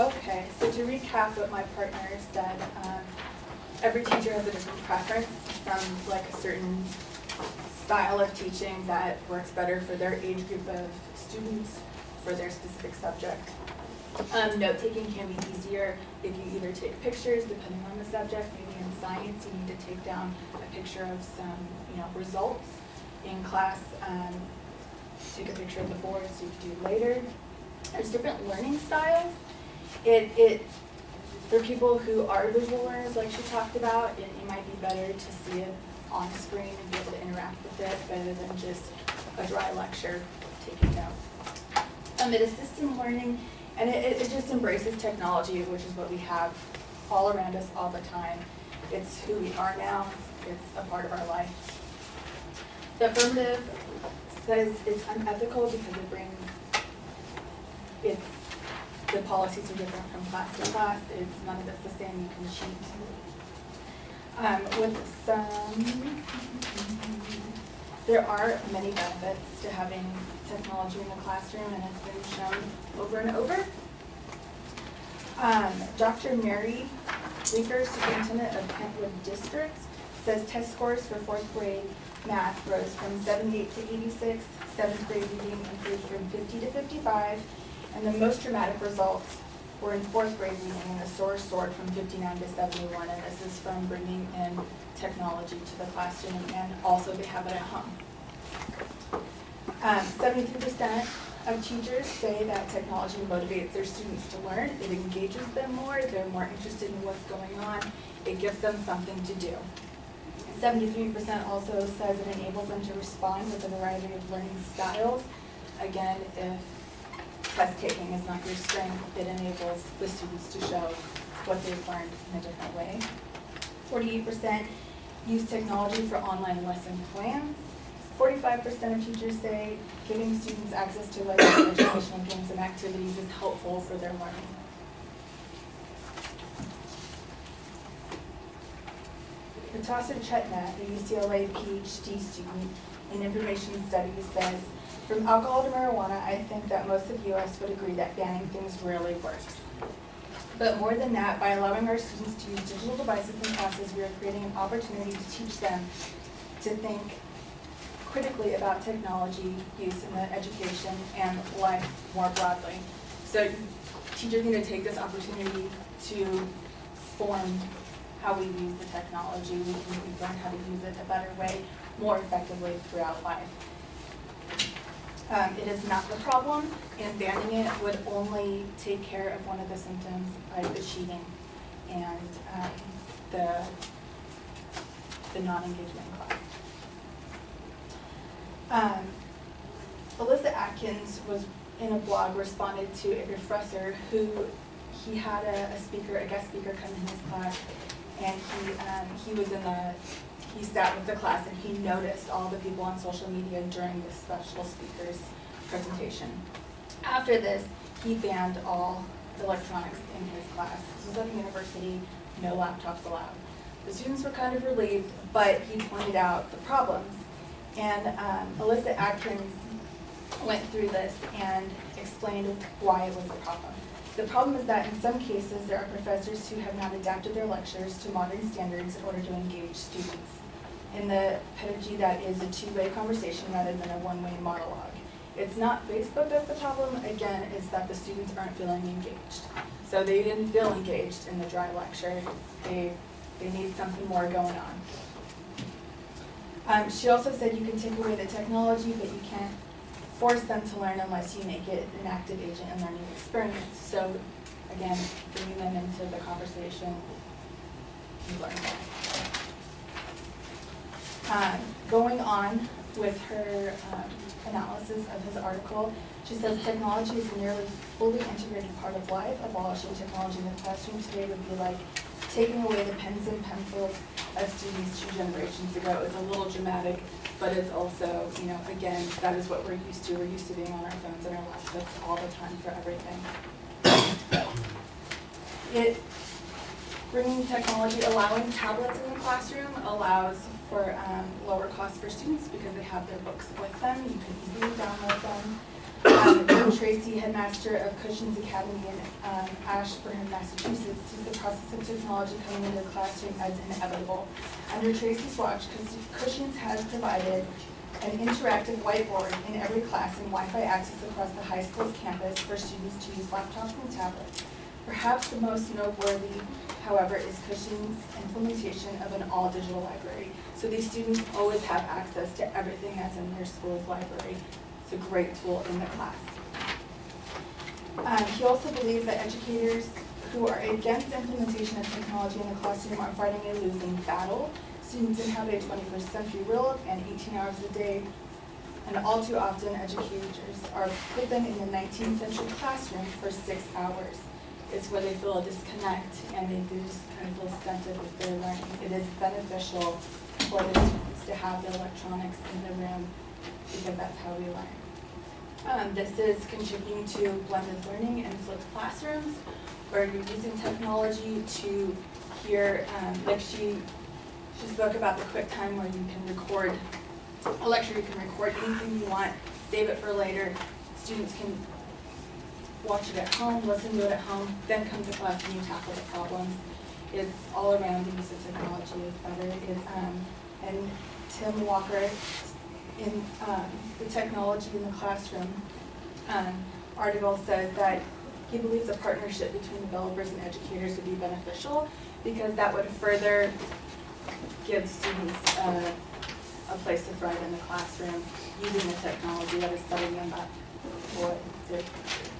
Okay, so to recap what my partner said, every teacher has a different preference. Some like a certain style of teaching that works better for their age group of students, for their specific subject. Note-taking can be easier if you either take pictures, depending on the subject. Maybe in science, you need to take down a picture of some, results. In class, take a picture of the board so you can do later. There's different learning styles. For people who are visual learners, like she talked about, it might be better to see it on the screen and be able to interact with it rather than just a dry lecture taking notes. It assists in learning, and it just embraces technology, which is what we have all around us all the time. It's who we are now. It's a part of our life. The affirmative says it's unethical because the policies are different from class to class. It's none of it's the same. You can cheat. There are many benefits to having technology in the classroom, and it's been shown over and over. Dr. Mary Bleeker, superintendent of Kentwood District, says test scores for 4th grade math rose from 78 to 86, 7th grade reading improved from 50 to 55, and the most dramatic results were in 4th grade reading, and the score soared from 59 to 71, and this is from bringing in technology to the classroom, and also they have it at home. 73% of teachers say that technology motivates their students to learn. It engages them more. They're more interested in what's going on. It gives them something to do. 73% also says it enables them to respond with a variety of learning styles. Again, if test taking is not your strength, it enables the students to show what they've learned in a different way. 48% use technology for online lesson plans. 45% of teachers say giving students access to educational games and activities is helpful for their learning. Natasha Chetna, a UCLA PhD student in information studies, says, from alcohol to marijuana, I think that most of US would agree that banning things rarely works. But more than that, by allowing our students to use digital devices in classes, we are creating an opportunity to teach them to think critically about technology use in the education and life more broadly. So teachers need to take this opportunity to form how we use the technology. We can learn how to use it a better way, more effectively throughout life. It is not the problem, and banning it would only take care of one of the symptoms, like the cheating and the non-engagement in class. Alyssa Atkins was in a blog responded to a professor who he had a guest speaker come in his class, and he sat with the class and he noticed all the people on social media during the special speaker's presentation. After this, he banned all electronics in his class. This was at a university, no laptops allowed. The students were kind of relieved, but he pointed out the problems. And Alyssa Atkins went through this and explained why it was a problem. The problem is that in some cases there are professors who have not adapted their lectures to modern standards in order to engage students. In the pedagogy, that is a two-way conversation rather than a one-way monologue. It's not Facebook that's the problem. Again, it's that the students aren't feeling engaged. So they didn't feel engaged in the dry lecture. They need something more going on. She also said you can take away the technology, but you can't force them to learn unless you make it an active agent in learning experience. So again, bringing them into the conversation, you learn more. Going on with her analysis of his article, she says technology is a nearly fully integrated part of life. Abolishing technology in the classroom today would be like taking away the pens and pencils of students 2 generations ago. It's a little dramatic, but it's also, again, that is what we're used to. We're used to being on our phones and our laptops all the time for everything. Bringing technology, allowing tablets in the classroom allows for lower costs for students because they have their books with them. You can easily download them. Tracy, headmaster of Cushing's Academy in Ashburn, Massachusetts, sees the process of technology coming into the classroom as inevitable. Under Tracy's watch, Cushing's has provided an interactive whiteboard in every class and Wi-Fi access across the high school's campus for students to use laptops and tablets. Perhaps the most noteworthy, however, is Cushing's implementation of an all-digital library. So these students always have access to everything that's in their school's library. It's a great tool in the class. He also believes that educators who are against implementation of technology in the classroom are fighting a losing battle. Students inhabit a 21st century world and 18 hours a day, and all too often educators are put them in the 19th century classroom for 6 hours. It's where they feel a disconnect and they just kind of feel stunted with their learning. It is beneficial for the students to have the electronics in the room because that's how we learn. This is contributing to blended learning and flipped classrooms where you're using technology to hear, like she spoke about the QuickTime where you can record a lecture, you can record anything you want, save it for later. Students can watch it at home, listen to it at home, then come to class and you tackle the problems. It's all around the use of technology is better. And Tim Walker in the technology in the classroom article says that he believes a partnership between developers and educators would be beneficial because that would further give students a place to thrive in the classroom using the technology that is setting them up for their future.